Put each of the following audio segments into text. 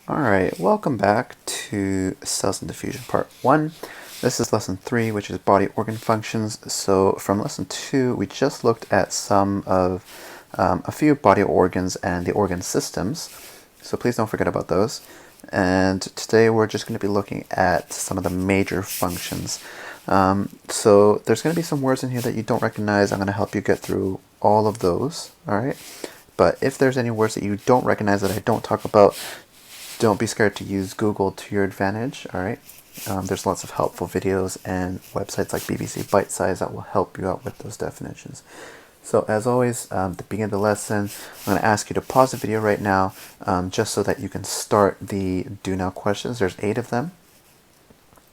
Alright, welcome back to Cells and Diffusion Part 1. This is Lesson 3, which is Body Organ Functions. So from Lesson 2, we just looked at some of a few body organs and the organ systems. So please don't forget about those. And today we're just going to be looking at some of the major functions. So there's going to be some words in here that you don't recognize. I'm going to help you get through all of those. Alright? But if there's any words that you don't recognize that I don't talk about, don't be scared to use Google to your advantage, alright? There's lots of helpful videos and websites like BBC Bitesize that will help you out with those definitions. So as always, to begin the lesson, I'm going to ask you to pause the video right now just so that you can start the Do Now questions. There's 8 of them.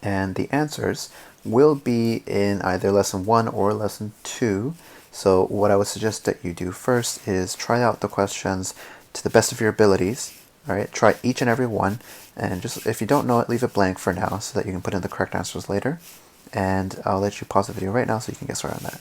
And the answers will be in either Lesson 1 or Lesson 2. So what I would suggest that you do first is try out the questions to the best of your abilities. Alright, try each and every one, and just if you don't know it, leave it blank for now so that you can put in the correct answers later. And I'll let you pause the video right now so you can get started on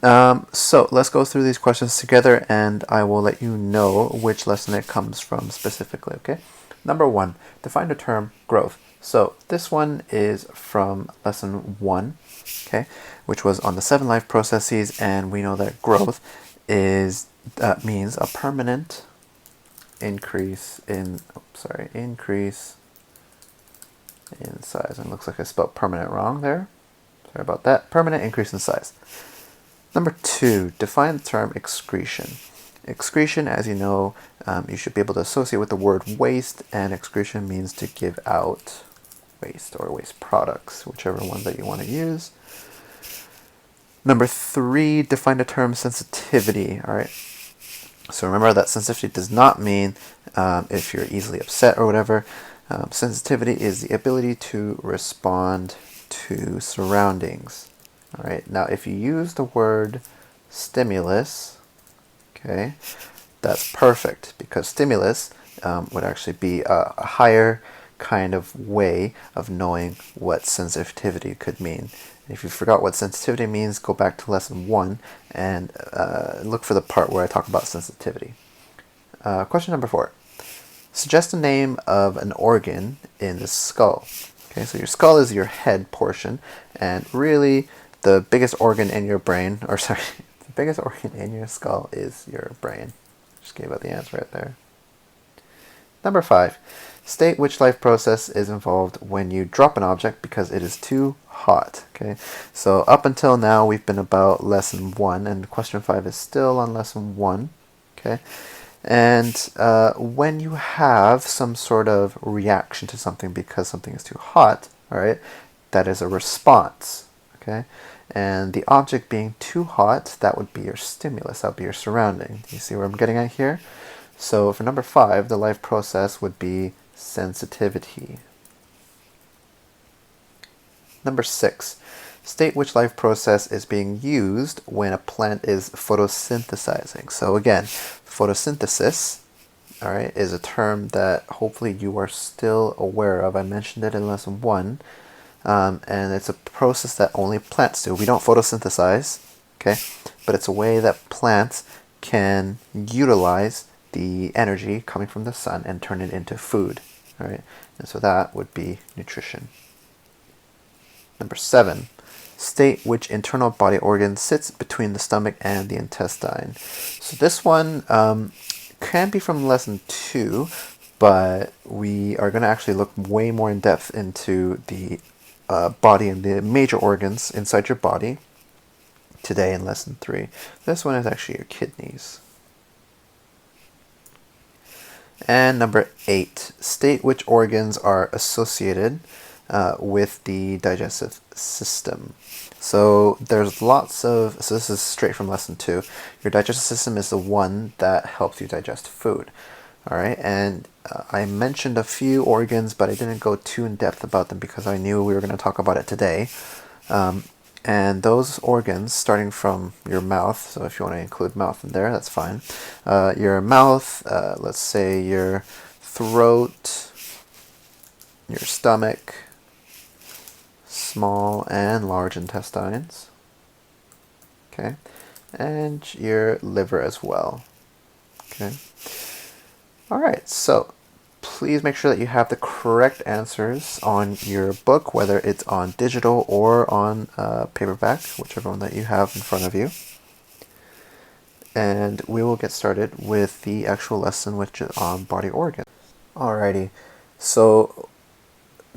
that. So let's go through these questions together, and I will let you know which lesson it comes from specifically, okay? Number 1, define the term growth. So this one is from Lesson 1, okay, which was on the 7 life processes, and we know that growth is means a permanent increase in increase in size. And it looks like I spelled permanent wrong there. Sorry about that. Permanent increase in size. Number 2, define the term excretion. Excretion, as you know, you should be able to associate with the word waste, and excretion means to give out waste or waste products, whichever one that you want to use. Number 3, define the term sensitivity. All right. So remember that sensitivity does not mean if you're easily upset or whatever. Sensitivity is the ability to respond to surroundings. All right. Now, if you use the word stimulus, okay, that's perfect, because stimulus would actually be a higher kind of way of knowing what sensitivity could mean. If you forgot what sensitivity means, go back to Lesson 1 and look for the part where I talk about sensitivity. Question number 4. Suggest the name of an organ in the skull. Okay, so your skull is your head portion, and really the biggest organ in your brain, or sorry, the biggest organ in your skull is your brain. Just gave out the answer right there. Number 5. State which life process is involved when you drop an object because it is too hot. Okay, so up until now we've been about Lesson 1, and question 5 is still on Lesson 1. Okay, and when you have some sort of reaction to something because something is too hot, all right, that is a response. Okay, and the object being too hot, that would be your stimulus, that would be your surrounding. You see where I'm getting at here? So for number 5, the life process would be sensitivity. Number 6, state which life process is being used when a plant is photosynthesizing. So again, photosynthesis, all right, is a term that hopefully you are still aware of. I mentioned it in Lesson 1, and it's a process that only plants do. We don't photosynthesize, okay, but it's a way that plants can utilize the energy coming from the sun and turn it into food. All right, and so that would be nutrition. Number 7, state which internal body organ sits between the stomach and the intestine. So this one can be from Lesson 2, but we are going to actually look way more in depth into the body and the major organs inside your body today in Lesson 3. This one is actually your kidneys. And number 8, state which organs are associated with the digestive system. So there's lots of, so this is straight from Lesson 2. Your digestive system is the one that helps you digest food. All right, and I mentioned a few organs, but I didn't go too in depth about them because I knew we were going to talk about it today. And those organs, starting from your mouth, so if you want to include mouth in there, that's fine. Your mouth, let's say your throat, your stomach, small and large intestines. Okay, and your liver as well. Okay. All right, so please make sure that you have the correct answers on your book, whether it's on digital or on paperback, whichever one that you have in front of you. And we will get started with the actual lesson, which is on body organs. Alrighty, so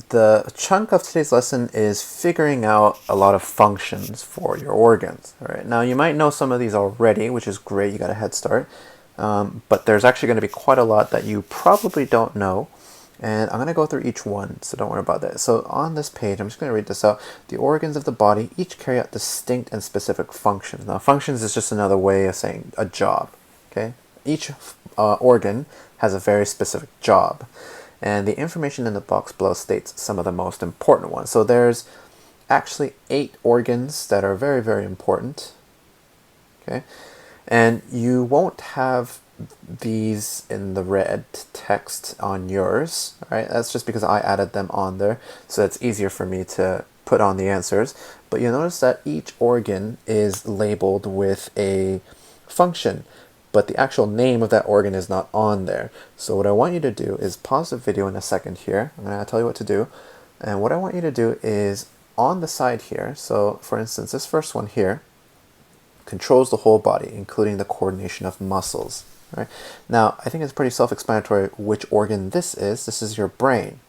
the chunk of today's lesson is figuring out a lot of functions for your organs. All right, now you might know some of these already, which is great, you got a head start. But there's actually going to be quite a lot that you probably don't know, and I'm going to go through each one, so don't worry about that. So on this page, I'm just going to read this out. The organs of the body each carry out distinct and specific functions. Now, functions is just another way of saying a job, okay? Each organ has a very specific job, and the information in the box below states some of the most important ones. So there's actually 8 organs that are very, very important, okay? And you won't have these in the red text on yours, right? That's just because I added them on there, so it's easier for me to put on the answers. But you'll notice that each organ is labeled with a function, but the actual name of that organ is not on there. So what I want you to do is pause the video in a second here. I'm going to tell you what to do. And what I want you to do is on the side here, so for instance, this first one here, controls the whole body, including the coordination of muscles. Right? Now, I think it's pretty self-explanatory which organ this is. This is your brain.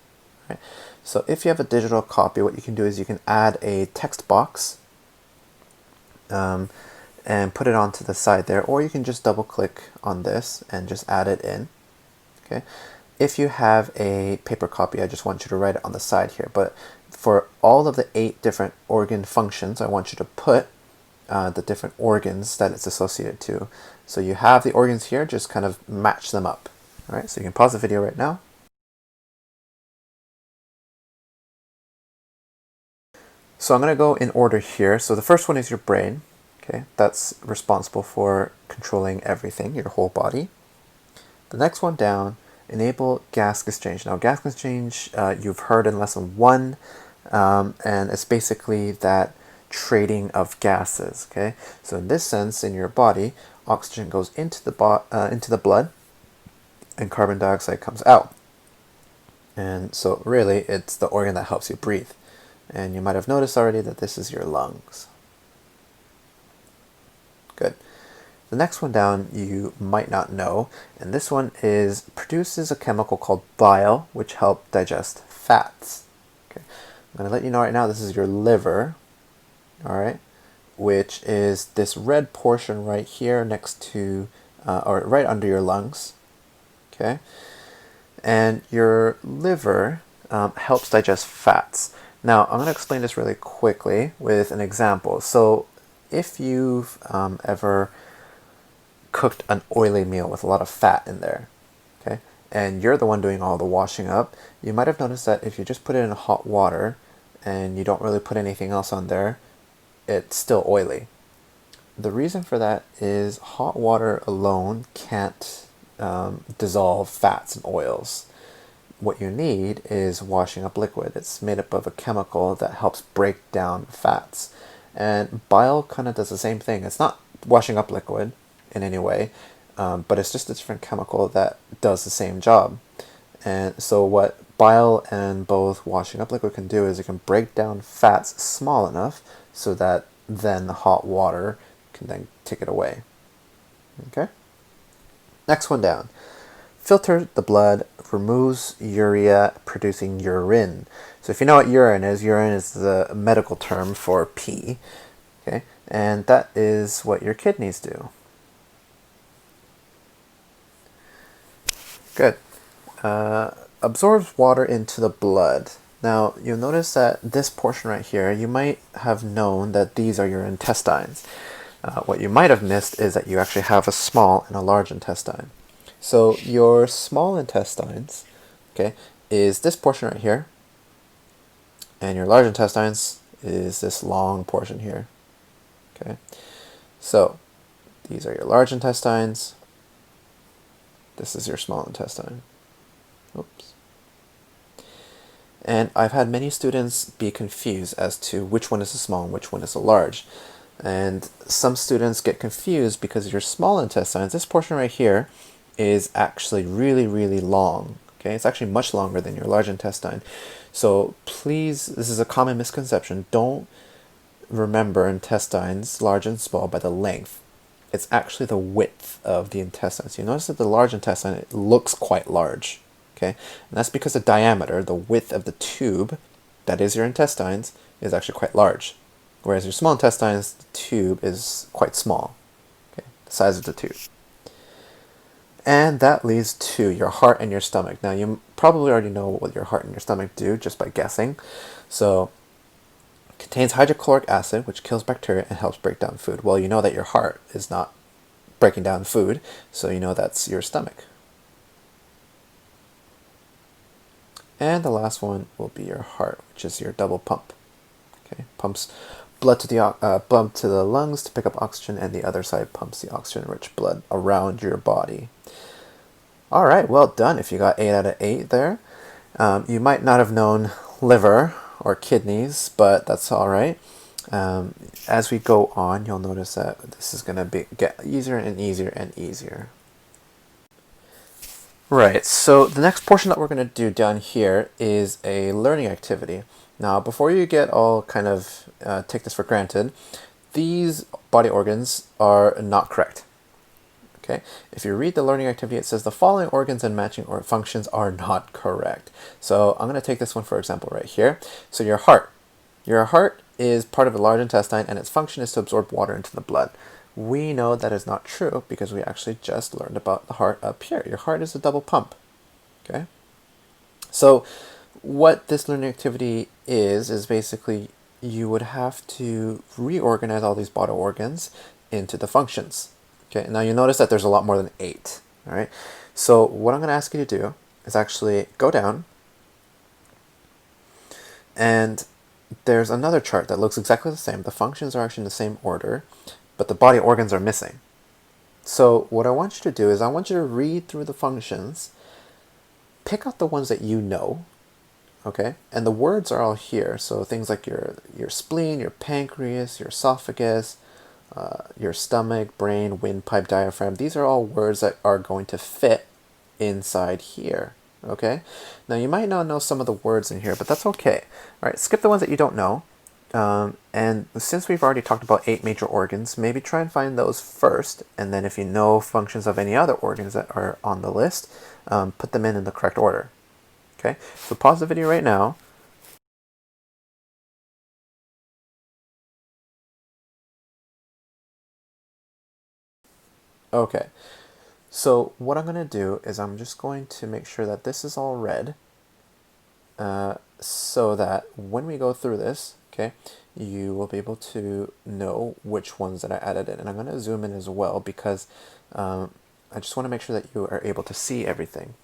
Right? So if you have a digital copy, what you can do is you can add a text box and put it onto the side there, or you can just double-click on this and just add it in. Okay. If you have a paper copy, I just want you to write it on the side here. But for all of the 8 different organ functions, I want you to put the different organs that it's associated to. So you have the organs here, just kind of match them up. All right, so you can pause the video right now. So I'm going to go in order here. So the first one is your brain. Okay, that's responsible for controlling everything, your whole body. The next one down, enable gas exchange. Now gas exchange, you've heard in lesson 1, and it's basically that trading of gases. Okay, so in this sense, in your body, oxygen goes into the blood, and carbon dioxide comes out. And so really, it's the organ that helps you breathe. And you might have noticed already that this is your lungs. Good. The next one down you might not know, and this one produces a chemical called bile, which helps digest fats. Okay, I'm going to let you know right now, this is your liver. All right, which is this red portion right here next to, or right under your lungs, okay? And your liver helps digest fats. Now, I'm going to explain this really quickly with an example. So, if you've ever cooked an oily meal with a lot of fat in there, okay, and you're the one doing all the washing up, you might have noticed that if you just put it in hot water and you don't really put anything else on there, it's still oily. The reason for that is hot water alone can't dissolve fats and oils. What you need is washing up liquid. It's made up of a chemical that helps break down fats. And bile kind of does the same thing. It's not washing up liquid in any way, but it's just a different chemical that does the same job. And so what bile and both washing up liquid can do is it can break down fats small enough so that then the hot water can then take it away. Okay? Next one down. Filter the blood, removes urea, producing urine. So if you know what urine is the medical term for pee. Okay? And that is what your kidneys do. Good. Absorbs water into the blood. Now, you'll notice that this portion right here, you might have known that these are your intestines. What you might have missed is that you actually have a small and a large intestine. So your small intestines, okay, is this portion right here, and your large intestines is this long portion here. Okay, so these are your large intestines. This is your small intestine. Oops. And I've had many students be confused as to which one is a small and which one is a large. And some students get confused because your small intestines, this portion right here, is actually really, really long. Okay, it's actually much longer than your large intestine. So please, this is a common misconception. Don't remember intestines, large and small, by the length. It's actually the width of the intestines. You notice that the large intestine, it looks quite large. Okay, and that's because the diameter, the width of the tube, that is your intestines, is actually quite large. Whereas your small intestines, the tube is quite small. Okay, the size of the tube. And that leads to your heart and your stomach. Now, you probably already know what your heart and your stomach do just by guessing. So, it contains hydrochloric acid, which kills bacteria and helps break down food. Well, you know that your heart is not breaking down food, so you know that's your stomach. And the last one will be your heart, which is your double pump. Okay, pumps blood to the lungs to pick up oxygen, and the other side pumps the oxygen-rich blood around your body. All right, well done. If you got 8 out of 8 there, you might not have known liver or kidneys, but that's all right. As we go on, you'll notice that this is going to get easier and easier and easier. Right, so the next portion that we're going to do down here is a learning activity. Now, before you get all kind of take this for granted, these body organs are not correct. Okay, if you read the learning activity, it says the following organs and matching or functions are not correct. So I'm going to take this one for example right here. So your heart. Your heart is part of the large intestine and its function is to absorb water into the blood. We know that is not true because we actually just learned about the heart up here. Your heart is a double pump. Okay, so what this learning activity is basically you would have to reorganize all these body organs into the functions. Okay, now you notice that there's a lot more than 8. All right, so what I'm going to ask you to do is actually go down, and there's another chart that looks exactly the same. The functions are actually in the same order, but the body organs are missing. So what I want you to do is I want you to read through the functions, pick out the ones that you know, okay? And the words are all here. So things like your spleen, your pancreas, your esophagus, your stomach, brain, windpipe, diaphragm. These are all words that are going to fit inside here, okay? Now you might not know some of the words in here, but that's okay. All right, skip the ones that you don't know. And since we've already talked about 8 major organs, maybe try and find those first, and then if you know functions of any other organs that are on the list, put them in the correct order. Okay, so pause the video right now. Okay, so what I'm going to do is I'm just going to make sure that this is all red, so that when we go through this, okay, you will be able to know which ones that I added in. And I'm going to zoom in as well because I just want to make sure that you are able to see everything.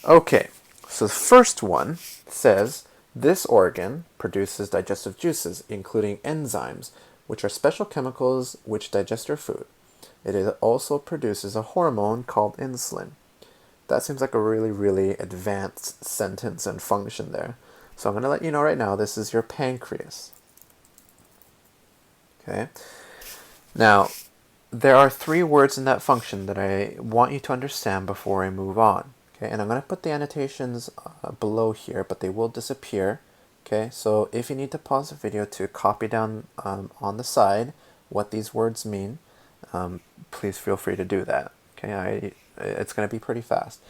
Okay, so the first one says, this organ produces digestive juices, including enzymes, which are special chemicals which digest your food. It also produces a hormone called insulin. That seems like a really, really advanced sentence and function there. So I'm going to let you know right now, this is your pancreas. Okay. Now, there are 3 words in that function that I want you to understand before I move on. Okay, and I'm going to put the annotations below here, but they will disappear. Okay, so if you need to pause the video to copy down on the side what these words mean, please feel free to do that. Okay, it's going to be pretty fast.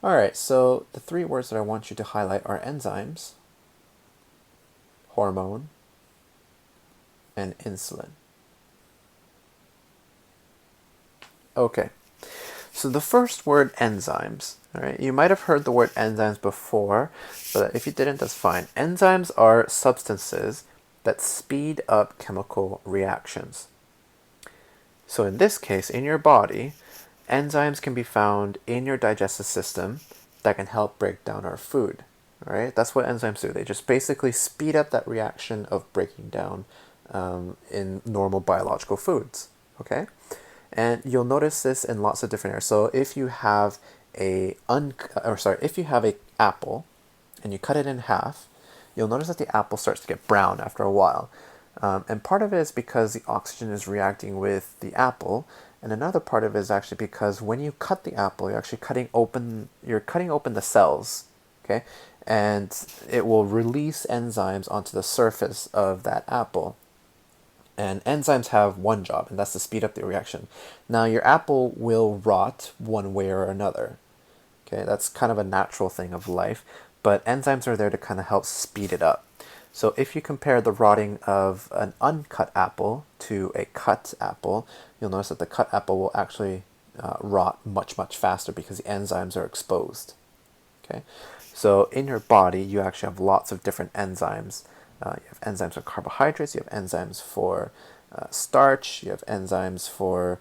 All right, so the 3 words that I want you to highlight are enzymes, hormone, and insulin. Okay, so the first word, enzymes. All right, you might have heard the word enzymes before, but if you didn't, that's fine. Enzymes are substances that speed up chemical reactions. So in this case, in your body, enzymes can be found in your digestive system that can help break down our food. All right, that's what enzymes do. They just basically speed up that reaction of breaking down in normal biological foods. Okay, and you'll notice this in lots of different areas. So if you have if you have an apple and you cut it in half, you'll notice that the apple starts to get brown after a while. And part of it is because the oxygen is reacting with the apple, and another part of it is actually because when you cut the apple, you're actually cutting open the cells, okay? And it will release enzymes onto the surface of that apple. And enzymes have one job, and that's to speed up the reaction. Now, your apple will rot one way or another. Okay, that's kind of a natural thing of life, but enzymes are there to kind of help speed it up. So if you compare the rotting of an uncut apple to a cut apple, you'll notice that the cut apple will actually rot much, much faster because the enzymes are exposed. Okay, so in your body, you actually have lots of different enzymes. You have enzymes for carbohydrates, you have enzymes for starch, you have enzymes for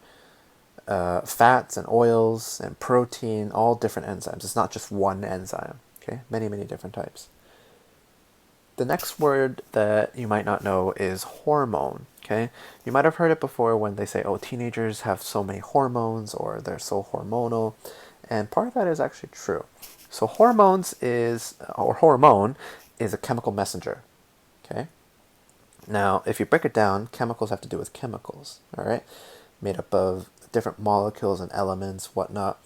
fats and oils and protein, all different enzymes. It's not just one enzyme, okay? Many, many different types. The next word that you might not know is hormone, okay? You might have heard it before when they say, oh, teenagers have so many hormones or they're so hormonal, and part of that is actually true. So hormone is a chemical messenger, okay? Now, if you break it down, chemicals have to do with chemicals, all right? Made up of different molecules and elements, whatnot.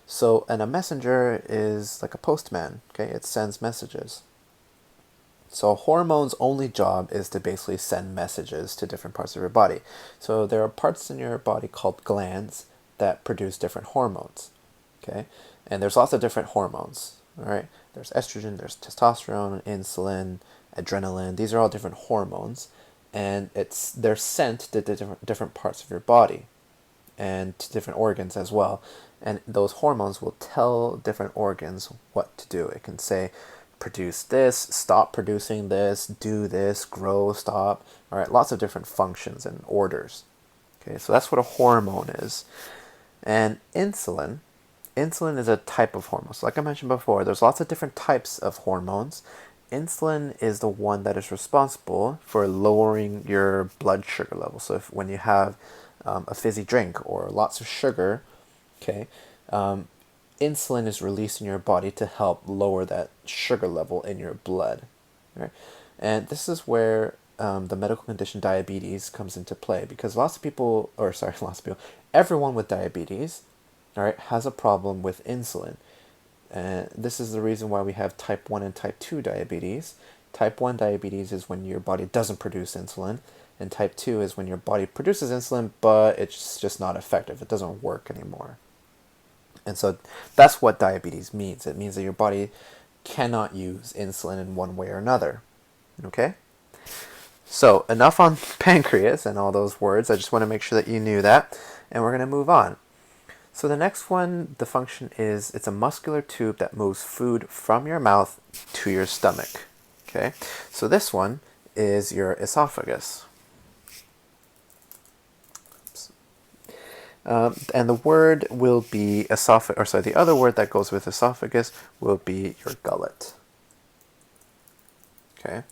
So, and a messenger is like a postman, okay? It sends messages. So hormones' only job is to basically send messages to different parts of your body. So there are parts in your body called glands that produce different hormones, okay? And there's lots of different hormones, all right? There's estrogen, there's testosterone, insulin, adrenaline. These are all different hormones, and they're sent to different parts of your body and to different organs as well. And those hormones will tell different organs what to do. It can say, produce this, stop producing this, do this, grow, stop. All right, lots of different functions and orders. Okay, so that's what a hormone is. And insulin is a type of hormone. So like I mentioned before, there's lots of different types of hormones. Insulin is the one that is responsible for lowering your blood sugar level. So when you have a fizzy drink or lots of sugar, okay, insulin is released in your body to help lower that sugar level in your blood. Right? And this is where the medical condition diabetes comes into play, because everyone with diabetes, all right, has a problem with insulin. And this is the reason why we have type 1 and type 2 diabetes. Type 1 diabetes is when your body doesn't produce insulin, and type 2 is when your body produces insulin, but it's just not effective. It doesn't work anymore. And so that's what diabetes means. It means that your body cannot use insulin in one way or another. Okay? So enough on pancreas and all those words. I just want to make sure that you knew that. And we're going to move on. So the next one, the function is, it's a muscular tube that moves food from your mouth to your stomach. Okay? So this one is your esophagus. And the word will be the other word that goes with esophagus will be your gullet. Okay.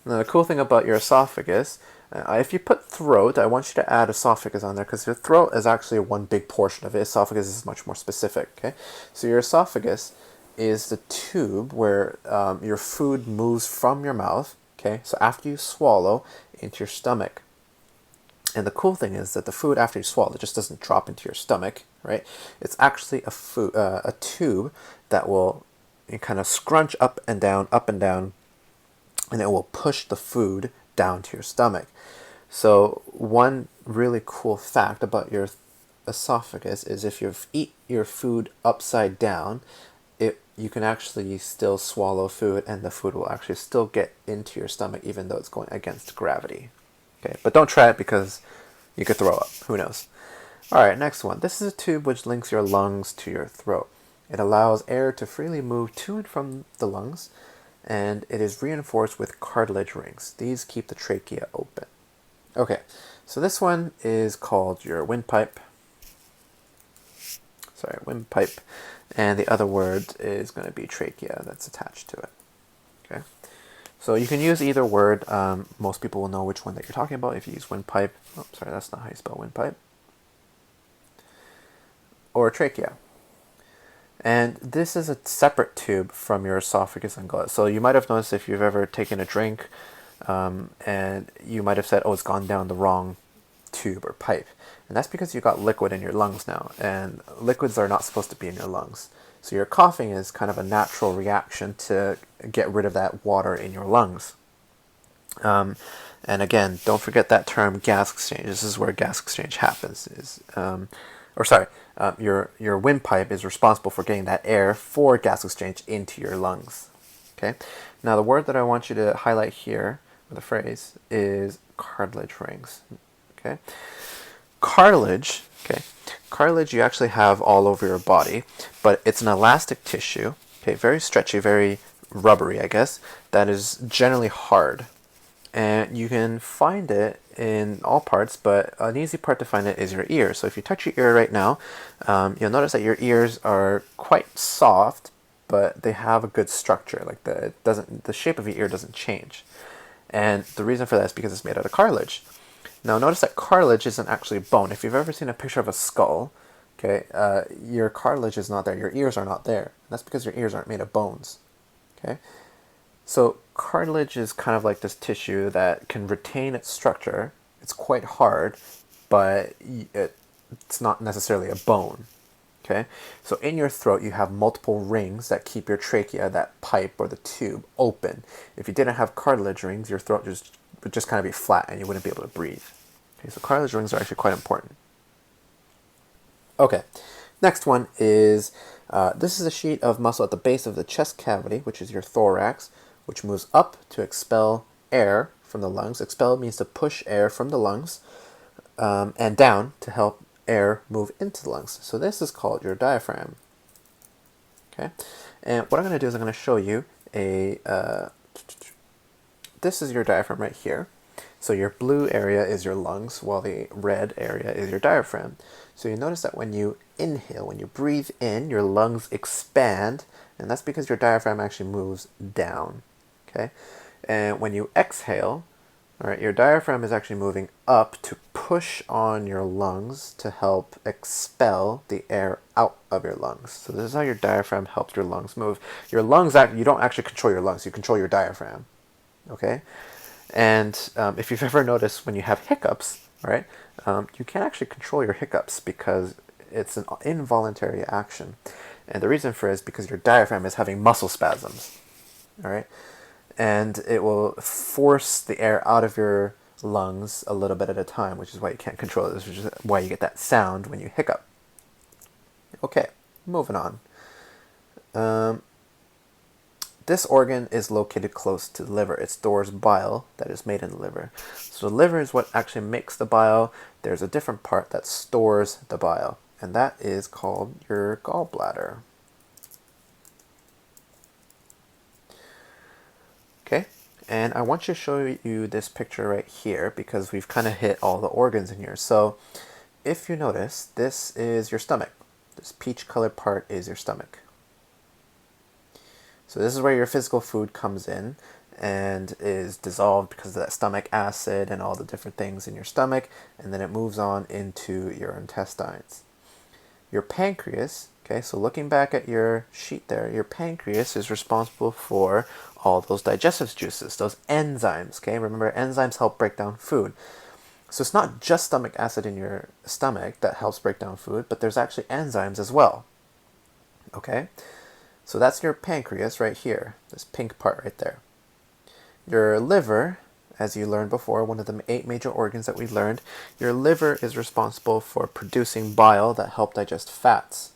Now the cool thing about your esophagus, if you put throat, I want you to add esophagus on there because your throat is actually one big portion of it. Esophagus is much more specific. Okay. So your esophagus is the tube where your food moves from your mouth. Okay. So after you swallow, into your stomach. And the cool thing is that the food after you swallow, it just doesn't drop into your stomach, right? It's actually a tube that will kind of scrunch up and down, and it will push the food down to your stomach. So one really cool fact about your esophagus is if you eat your food upside down, you can actually still swallow food, and the food will actually still get into your stomach even though it's going against gravity. Okay, but don't try it because you could throw up. Who knows? All right, next one. This is a tube which links your lungs to your throat. It allows air to freely move to and from the lungs, and it is reinforced with cartilage rings. These keep the trachea open. Okay, so this one is called your windpipe. Windpipe. And the other word is going to be trachea that's attached to it. Okay. So you can use either word. Most people will know which one that you're talking about if you use windpipe. Oh, sorry, that's not how you spell windpipe. Or trachea. And this is a separate tube from your esophagus and gullet. So you might have noticed if you've ever taken a drink and you might have said, oh, it's gone down the wrong tube or pipe. And that's because you got liquid in your lungs now, and liquids are not supposed to be in your lungs. So your coughing is kind of a natural reaction to get rid of that water in your lungs. And again, don't forget that term gas exchange. This is where gas exchange happens. Your windpipe is responsible for getting that air for gas exchange into your lungs. Okay. Now the word that I want you to highlight here, or the phrase, is cartilage rings. Okay. Cartilage. Okay. Cartilage you actually have all over your body, but it's an elastic tissue. Okay. Very stretchy, very rubbery, I guess. That is generally hard. And you can find it in all parts, but an easy part to find it is your ear. So if you touch your ear right now, you'll notice that your ears are quite soft, but they have a good structure. Like the shape of your ear doesn't change. And the reason for that is because it's made out of cartilage. Now notice that cartilage isn't actually bone. If you've ever seen a picture of a skull, okay, your cartilage is not there. Your ears are not there. That's because your ears aren't made of bones. Okay. So cartilage is kind of like this tissue that can retain its structure. It's quite hard, but it's not necessarily a bone. Okay? So in your throat, you have multiple rings that keep your trachea, that pipe or the tube, open. If you didn't have cartilage rings, your throat would just kind of be flat and you wouldn't be able to breathe. Okay, so cartilage rings are actually quite important. Okay, next one is, this is a sheet of muscle at the base of the chest cavity, which is your thorax, which moves up to expel air from the lungs. Expel means to push air from the lungs, and down to help air move into the lungs. So this is called your diaphragm. Okay, and what I'm going to do is I'm going to show you this is your diaphragm right here. So your blue area is your lungs, while the red area is your diaphragm. So you notice that when you inhale, when you breathe in, your lungs expand, and that's because your diaphragm actually moves down. Okay, and when you exhale, all right, your diaphragm is actually moving up to push on your lungs to help expel the air out of your lungs. So this is how your diaphragm helps your lungs move. Your lungs, you don't actually control your lungs, you control your diaphragm. Okay, and if you've ever noticed when you have hiccups, right, you can't actually control your hiccups because it's an involuntary action. And the reason for it is because your diaphragm is having muscle spasms. All right. And it will force the air out of your lungs a little bit at a time, which is why you can't control it. Which is why you get that sound when you hiccup. Okay, moving on. This organ is located close to the liver. It stores bile that is made in the liver. So the liver is what actually makes the bile. There's a different part that stores the bile, and that is called your gallbladder. Okay, and I want to show you this picture right here because we've kind of hit all the organs in here. So if you notice, this is your stomach. This peach colored part is your stomach. So this is where your physical food comes in and is dissolved because of that stomach acid and all the different things in your stomach, and then it moves on into your intestines. Your pancreas, okay, so looking back at your sheet there, your pancreas is responsible for all those digestive juices, those enzymes, okay? Remember, enzymes help break down food. So it's not just stomach acid in your stomach that helps break down food, but there's actually enzymes as well, okay? So that's your pancreas right here, this pink part right there. Your liver, as you learned before, one of the 8 major organs that we learned, your liver is responsible for producing bile that help digest fats,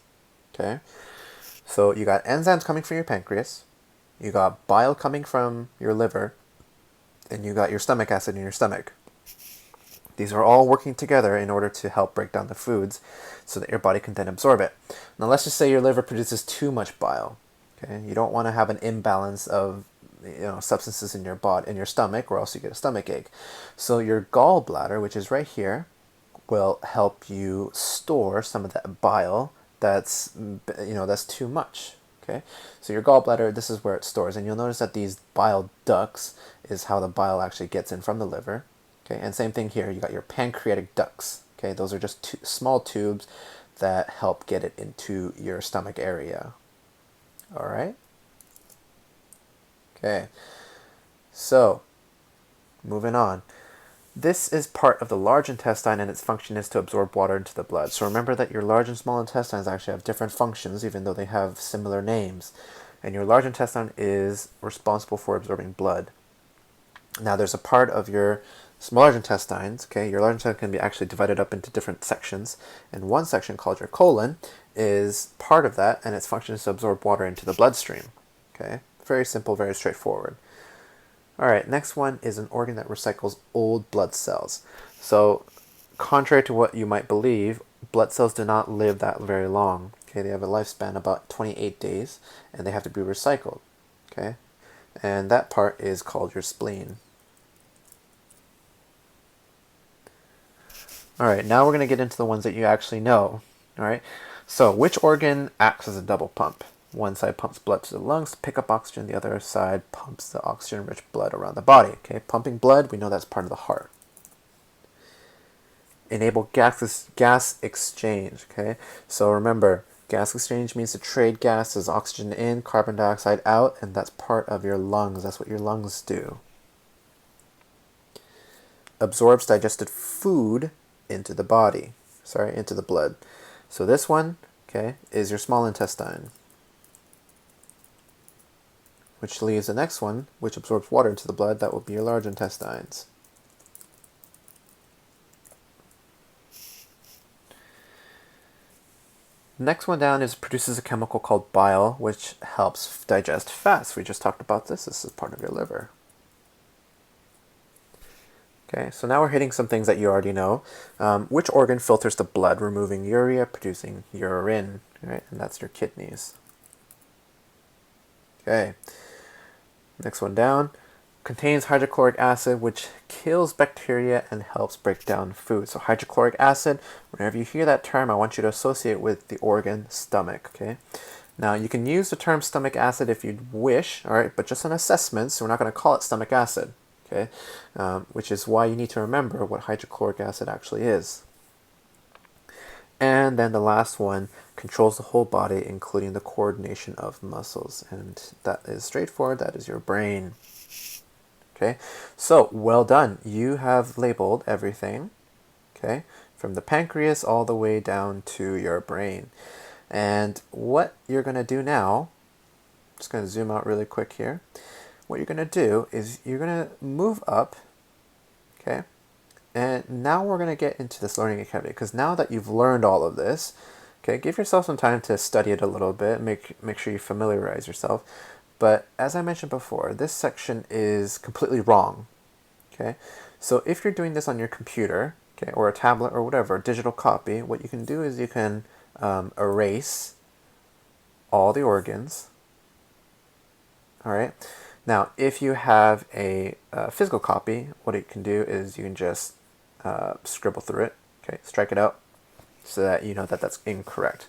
okay? So you got enzymes coming from your pancreas, you got bile coming from your liver, and you got your stomach acid in your stomach. These are all working together in order to help break down the foods so that your body can then absorb it. Now let's just say your liver produces too much bile. Okay? You don't want to have an imbalance of substances in your body, in your stomach, or else you get a stomach ache. So your gallbladder, which is right here, will help you store some of that bile that's too much. Okay? So your gallbladder, this is where it stores, and you'll notice that these bile ducts is how the bile actually gets in from the liver. Okay, and same thing here, you got your pancreatic ducts. Okay, those are just small tubes that help get it into your stomach area. All right. Okay, so moving on. This is part of the large intestine, and its function is to absorb water into the blood. So remember that your large and small intestines actually have different functions, even though they have similar names. And your large intestine is responsible for absorbing blood. Now there's a part of your large intestines, okay, your large intestine can be actually divided up into different sections, and one section called your colon is part of that, and its function is to absorb water into the bloodstream. Okay, very simple, very straightforward. All right, next one is an organ that recycles old blood cells. So contrary to what you might believe, blood cells do not live that very long. Okay, they have a lifespan about 28 days, and they have to be recycled. Okay, and that part is called your spleen. All right, now we're going to get into the ones that you actually know. All right, so which organ acts as a double pump? One side pumps blood to the lungs to pick up oxygen, the other side pumps the oxygen-rich blood around the body. Okay, pumping blood, we know that's part of the heart. Enable gas exchange. Okay, so remember, gas exchange means to trade gases, oxygen in, carbon dioxide out, and that's part of your lungs. That's what your lungs do. Absorbs digested food into the body, into the blood. So this one, okay, is your small intestine, which leaves the next one, which absorbs water into the blood. That will be your large intestines. Next one down is produces a chemical called bile, which helps digest fats. We just talked about this. This is part of your liver. Okay, so now we're hitting some things that you already know. Which organ filters the blood, removing urea, producing urine, right? And that's your kidneys. Okay, next one down. Contains hydrochloric acid, which kills bacteria and helps break down food. So hydrochloric acid, whenever you hear that term, I want you to associate with the organ stomach, okay? Now, you can use the term stomach acid if you wish, all right, but just an assessment, so we're not going to call it stomach acid. Okay, which is why you need to remember what hydrochloric acid actually is. And then the last one controls the whole body, including the coordination of muscles. And that is straightforward. That is your brain. Okay, so well done. You have labeled everything, okay, from the pancreas all the way down to your brain. And what you're going to do now, just going to zoom out really quick here. What you're going to do is you're going to move up, okay? And now we're going to get into this learning activity, because now that you've learned all of this, okay, give yourself some time to study it a little bit, make sure you familiarize yourself. But as I mentioned before, this section is completely wrong, okay? So if you're doing this on your computer, okay, or a tablet or whatever, digital copy, what you can do is you can erase all the organs, all right? Now, if you have a physical copy, what it can do is you can just scribble through it, okay, strike it out, so that you know that that's incorrect.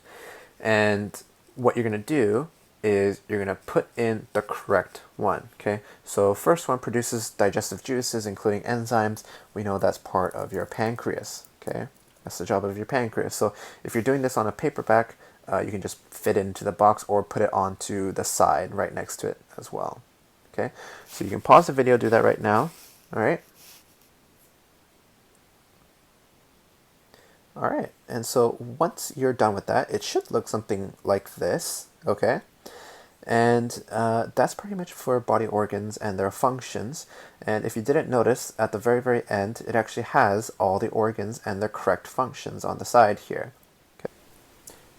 And what you're going to do is you're going to put in the correct one, okay? So first one produces digestive juices, including enzymes. We know that's part of your pancreas, okay? That's the job of your pancreas. So if you're doing this on a paperback, you can just fit it into the box or put it onto the side right next to it as well. Okay, so you can pause the video, do that right now. All right. All right, and so once you're done with that, it should look something like this, okay? And that's pretty much for body organs and their functions. And if you didn't notice, at the very, very end, it actually has all the organs and their correct functions on the side here. Okay.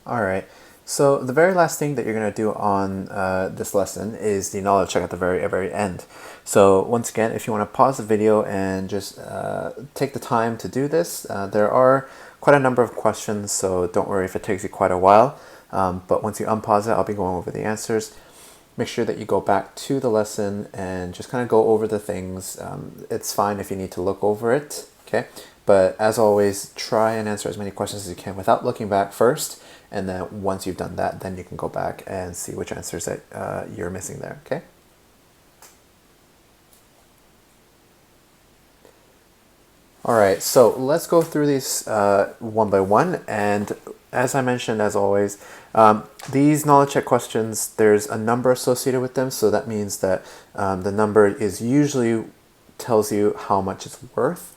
All right. So the very last thing that you're going to do on this lesson is the knowledge check at the very, very end. So once again, if you want to pause the video and just take the time to do this, there are quite a number of questions, so don't worry if it takes you quite a while. But once you unpause it, I'll be going over the answers. Make sure that you go back to the lesson and just kind of go over the things. It's fine if you need to look over it, okay? But as always, try and answer as many questions as you can without looking back first. And then once you've done that, then you can go back and see which answers that you're missing there, okay? All right, so let's go through these one by one. And as I mentioned, as always, these knowledge check questions, there's a number associated with them. So that means that the number is usually tells you how much it's worth.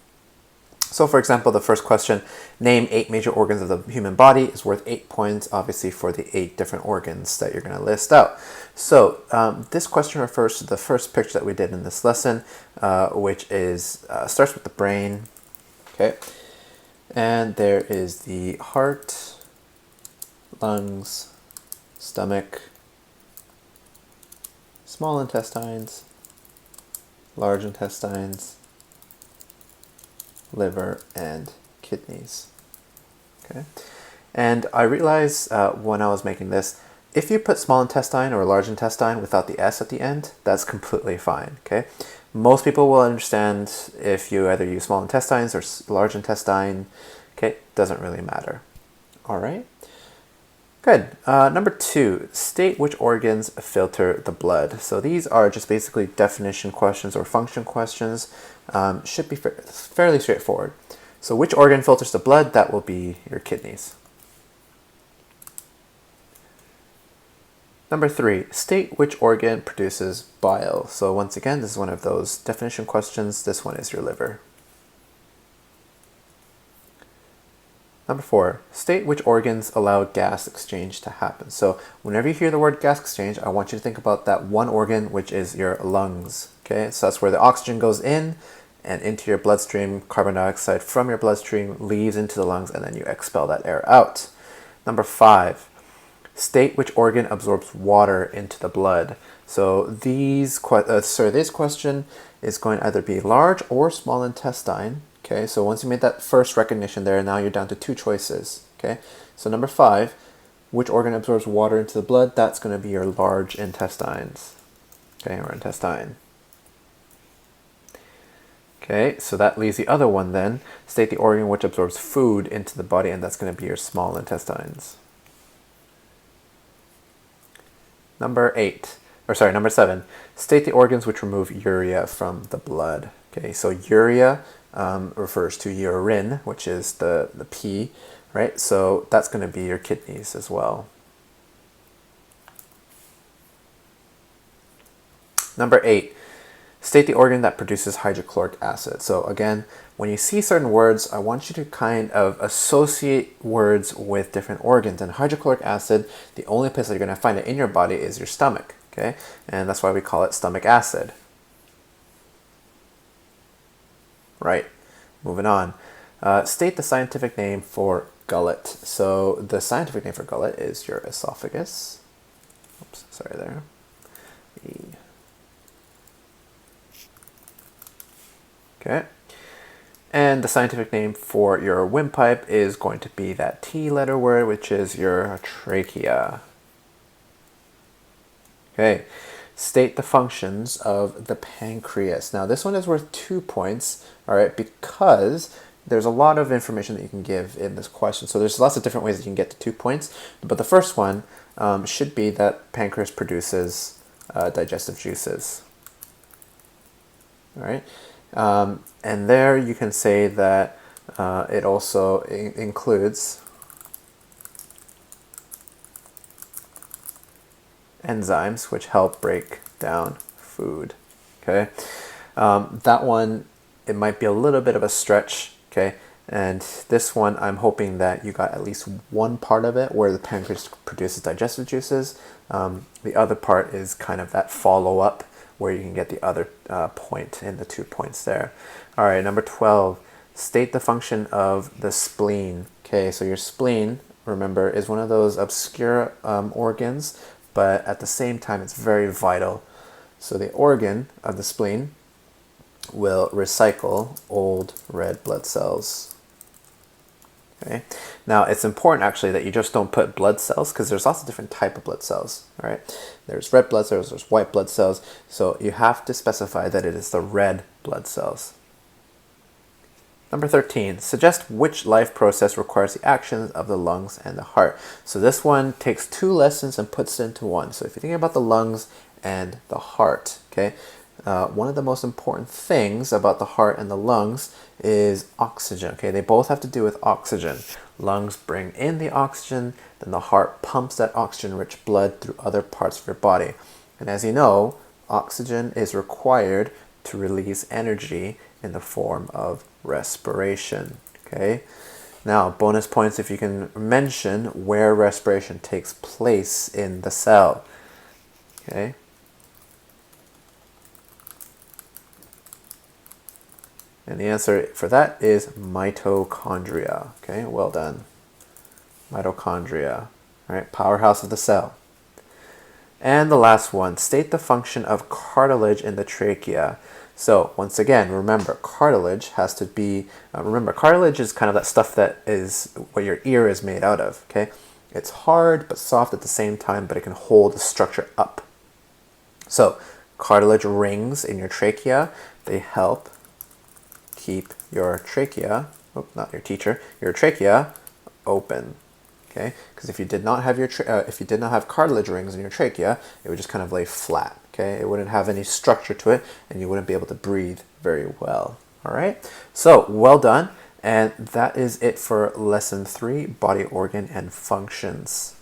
So for example, the first question, name 8 major organs of the human body, is worth 8 points, obviously, for the 8 different organs that you're going to list out. So this question refers to the first picture that we did in this lesson, which is starts with the brain. Okay, and there is the heart, lungs, stomach, small intestines, large intestines, liver, and kidneys. Okay, and I realized when I was making this, if you put small intestine or large intestine without the S at the end, that's completely fine. Okay, most people will understand if you either use small intestines or large intestine. Okay, doesn't really matter. All right. Good. Number 2, state which organs filter the blood. So these are just basically definition questions or function questions. Should be fairly straightforward. So which organ filters the blood? That will be your kidneys. Number 3, state which organ produces bile. So once again, this is one of those definition questions. This one is your liver. Number 4, state which organs allow gas exchange to happen. So whenever you hear the word gas exchange, I want you to think about that one organ, which is your lungs. Okay, so that's where the oxygen goes in and into your bloodstream. Carbon dioxide from your bloodstream leaves into the lungs, and then you expel that air out. Number 5, state which organ absorbs water into the blood. So this question is going to either be large or small intestine. Okay, so once you made that first recognition there, now you're down to 2 choices. Okay, so number 5, which organ absorbs water into the blood? That's going to be your large intestines. Okay, or intestine. Okay, so that leaves the other one then. State the organ which absorbs food into the body, and that's going to be your small intestines. Number 7, state the organs which remove urea from the blood. Okay, so urea refers to urine, which is the pee, right? So that's going to be your kidneys as well. Number 8, state the organ that produces hydrochloric acid. So again, when you see certain words, I want you to kind of associate words with different organs. And hydrochloric acid, the only place that you're going to find it in your body is your stomach. Okay, and that's why we call it stomach acid. Right, moving on. State the scientific name for gullet. So the scientific name for gullet is your esophagus. Oops, sorry there. Okay. And the scientific name for your windpipe is going to be that T letter word, which is your trachea. Okay. State the functions of the pancreas. Now this one is worth 2 points, all right, because there's a lot of information that you can give in this question. So there's lots of different ways that you can get to 2 points, but the first one should be that pancreas produces digestive juices. All right, and there you can say that it also includes enzymes, which help break down food. Okay, that one, it might be a little bit of a stretch. Okay, and this one, I'm hoping that you got at least one part of it where the pancreas produces digestive juices. The other part is kind of that follow-up where you can get the other point in the 2 points there. All right, number 12, state the function of the spleen. Okay, so your spleen, remember, is one of those obscure organs, but at the same time, it's very vital. So the organ of the spleen will recycle old red blood cells. Okay. Now it's important actually that you just don't put blood cells, because there's lots of different type of blood cells. All right, there's red blood cells, there's white blood cells. So you have to specify that it is the red blood cells. Number 13, suggest which life process requires the actions of the lungs and the heart. So this one takes 2 lessons and puts it into one. So if you're thinking about the lungs and the heart, okay, one of the most important things about the heart and the lungs is oxygen. Okay, they both have to do with oxygen. Lungs bring in the oxygen, then the heart pumps that oxygen-rich blood through other parts of your body. And as you know, oxygen is required to release energy in the form of respiration. Okay. Now, bonus points if you can mention where respiration takes place in the cell. Okay. And the answer for that is mitochondria. Okay, well done. Mitochondria. All right, powerhouse of the cell. And the last one, state the function of cartilage in the trachea. So once again, remember, cartilage has to be, remember, cartilage is kind of that stuff that is what your ear is made out of, okay? It's hard but soft at the same time, but it can hold the structure up. So cartilage rings in your trachea, they help keep your trachea, oh, not your teacher, your trachea open. Okay, because if you did not have if you did not have cartilage rings in your trachea, it would just kind of lay flat. Okay, it wouldn't have any structure to it, and you wouldn't be able to breathe very well. All right, so well done, and that is it for lesson 3, body organ and functions.